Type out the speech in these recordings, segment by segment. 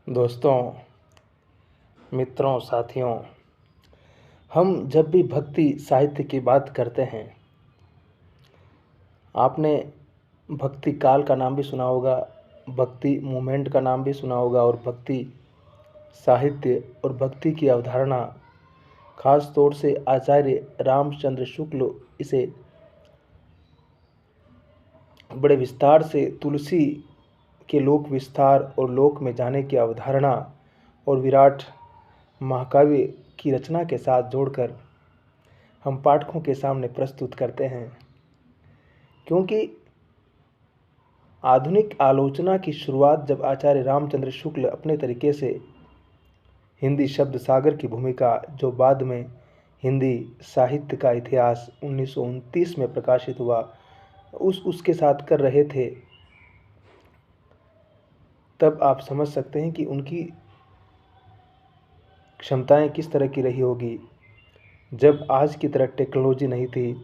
दोस्तों, मित्रों, साथियों, हम जब भी भक्ति साहित्य की बात करते हैं, आपने भक्ति काल का नाम भी सुना होगा, भक्ति मूवमेंट का नाम भी सुना होगा और भक्ति साहित्य और भक्ति की अवधारणा खास तौर से आचार्य रामचंद्र शुक्ल इसे बड़े विस्तार से तुलसी के लोक विस्तार और लोक में जाने की अवधारणा और विराट महाकाव्य की रचना के साथ जोड़कर हम पाठकों के सामने प्रस्तुत करते हैं, क्योंकि आधुनिक आलोचना की शुरुआत जब आचार्य रामचंद्र शुक्ल अपने तरीके से हिंदी शब्द सागर की भूमिका, जो बाद में हिंदी साहित्य का इतिहास 1929 में प्रकाशित हुआ, उसके साथ कर रहे थे, तब आप समझ सकते हैं कि उनकी क्षमताएं किस तरह की रही होगी। जब आज की तरह टेक्नोलॉजी नहीं थी,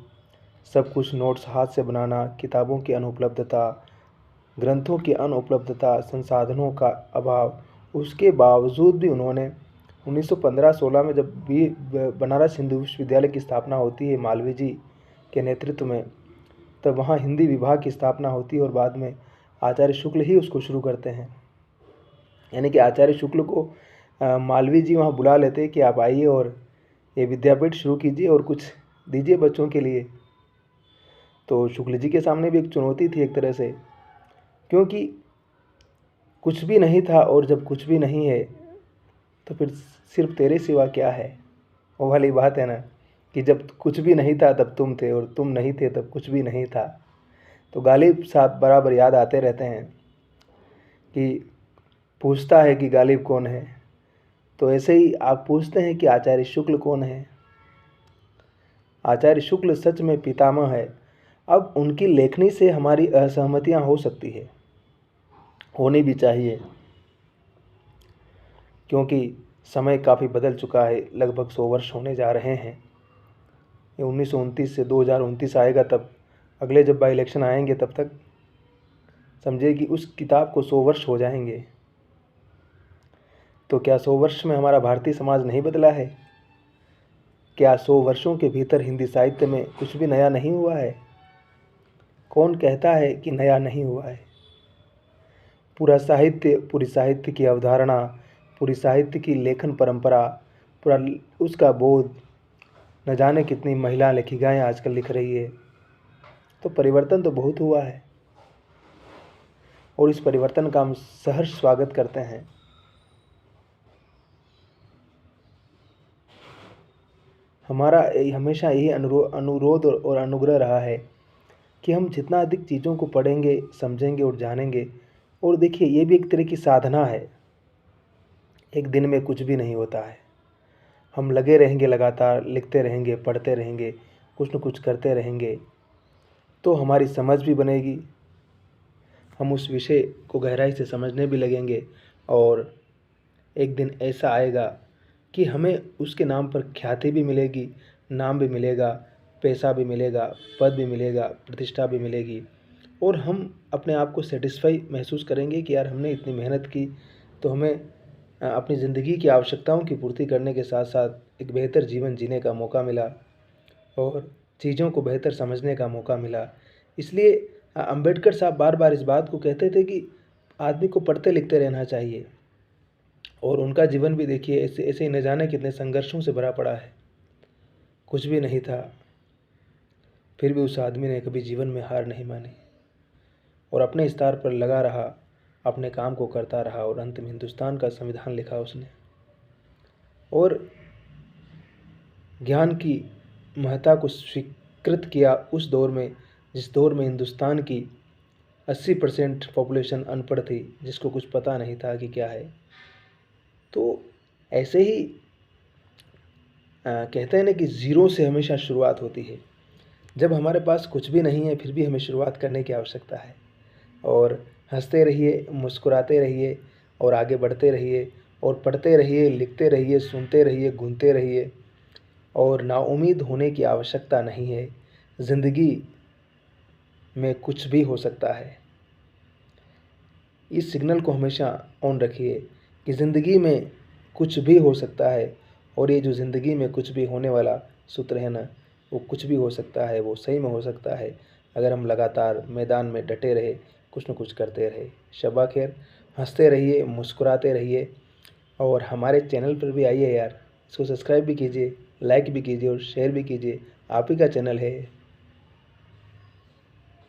सब कुछ नोट्स हाथ से बनाना, किताबों की अनुपलब्धता, ग्रंथों की अनुपलब्धता, संसाधनों का अभाव, उसके बावजूद भी उन्होंने 1915-16 में जब भी बनारस हिंदू विश्वविद्यालय की स्थापना होती है मालवीय जी के नेतृत्व में, तब वहाँ हिंदी विभाग की स्थापना होती है और बाद में आचार्य शुक्ल ही उसको शुरू करते हैं। यानी कि आचार्य शुक्ल को मालवीय जी वहाँ बुला लेते हैं कि आप आइए और ये विद्यापीठ शुरू कीजिए और कुछ दीजिए बच्चों के लिए। तो शुक्ल जी के सामने भी एक चुनौती थी एक तरह से, क्योंकि कुछ भी नहीं था और जब कुछ भी नहीं है तो फिर सिर्फ तेरे सिवा क्या है। वो वाली बात है ना कि जब कुछ भी नहीं था तब तुम थे और तुम नहीं थे तब कुछ भी नहीं था। तो गालिब साहब बराबर याद आते रहते हैं कि पूछता है कि गालिब कौन है, तो ऐसे ही आप पूछते हैं कि आचार्य शुक्ल कौन है। आचार्य शुक्ल सच में पितामह है। अब उनकी लेखनी से हमारी असहमतियां हो सकती है, होनी भी चाहिए, क्योंकि समय काफ़ी बदल चुका है। लगभग 100 वर्ष होने जा रहे हैं। ये 1929 से 2029 आएगा, तब अगले जब बाई इलेक्शन आएंगे तब तक समझिए कि उस किताब को 100 वर्ष हो जाएंगे। तो क्या 100 वर्ष में हमारा भारतीय समाज नहीं बदला है? क्या 100 वर्षों के भीतर हिंदी साहित्य में कुछ भी नया नहीं हुआ है? कौन कहता है कि नया नहीं हुआ है? पूरा साहित्य, पूरी साहित्य की अवधारणा, पूरी साहित्य की लेखन परंपरा, पूरा उसका बोध, न जाने कितनी महिला लेखिकाएँ आजकल लिख रही है। तो परिवर्तन तो बहुत हुआ है और इस परिवर्तन का हम सहर्ष स्वागत करते हैं। हमारा हमेशा यही अनुरोध और अनुग्रह रहा है कि हम जितना अधिक चीज़ों को पढ़ेंगे, समझेंगे और जानेंगे। और देखिए, ये भी एक तरह की साधना है। एक दिन में कुछ भी नहीं होता है। हम लगे रहेंगे, लगातार लिखते रहेंगे, पढ़ते रहेंगे, कुछ न कुछ करते रहेंगे, तो हमारी समझ भी बनेगी, हम उस विषय को गहराई से समझने भी लगेंगे और एक दिन ऐसा आएगा कि हमें उसके नाम पर ख्याति भी मिलेगी, नाम भी मिलेगा, पैसा भी मिलेगा, पद भी मिलेगा, प्रतिष्ठा भी मिलेगी और हम अपने आप को सेटिस्फाई महसूस करेंगे कि यार हमने इतनी मेहनत की, तो हमें अपनी ज़िंदगी की आवश्यकताओं की पूर्ति करने के साथ साथ एक बेहतर जीवन जीने का मौका मिला और चीज़ों को बेहतर समझने का मौका मिला। इसलिए अंबेडकर साहब बार बार इस बात को कहते थे कि आदमी को पढ़ते लिखते रहना चाहिए। और उनका जीवन भी देखिए, ऐसे ऐसे ही न जाने कितने संघर्षों से भरा पड़ा है। कुछ भी नहीं था, फिर भी उस आदमी ने कभी जीवन में हार नहीं मानी और अपने स्तर पर लगा रहा, अपने काम को करता रहा और अंत में हिंदुस्तान का संविधान लिखा उसने। और ज्ञान की महत्ता को स्वीकृत किया उस दौर में, जिस दौर में हिंदुस्तान की 80% पॉपुलेशन अनपढ़ थी, जिसको कुछ पता नहीं था कि क्या है। तो ऐसे ही कहते हैं ना कि ज़ीरो से हमेशा शुरुआत होती है। जब हमारे पास कुछ भी नहीं है, फिर भी हमें शुरुआत करने की आवश्यकता है और हंसते रहिए, मुस्कुराते रहिए और आगे बढ़ते रहिए और पढ़ते रहिए, लिखते रहिए, सुनते रहिए, घूमते रहिए और नाउम्मीद होने की आवश्यकता नहीं है। ज़िंदगी में कुछ भी हो सकता है। इस सिग्नल को हमेशा ऑन रखिए कि ज़िंदगी में कुछ भी हो सकता है, और ये जो ज़िंदगी में कुछ भी होने वाला सूत्र है ना, वो कुछ भी हो सकता है, वो सही में हो सकता है अगर हम लगातार मैदान में डटे रहे, कुछ न कुछ करते रहे। शब्बा ख़ैर, हँसते रहिए, मुस्कुराते रहिए, और हमारे चैनल पर भी आइए यार, इसको सब्सक्राइब भी कीजिए, लाइक भी कीजिए और शेयर भी कीजिए। आप ही का चैनल है।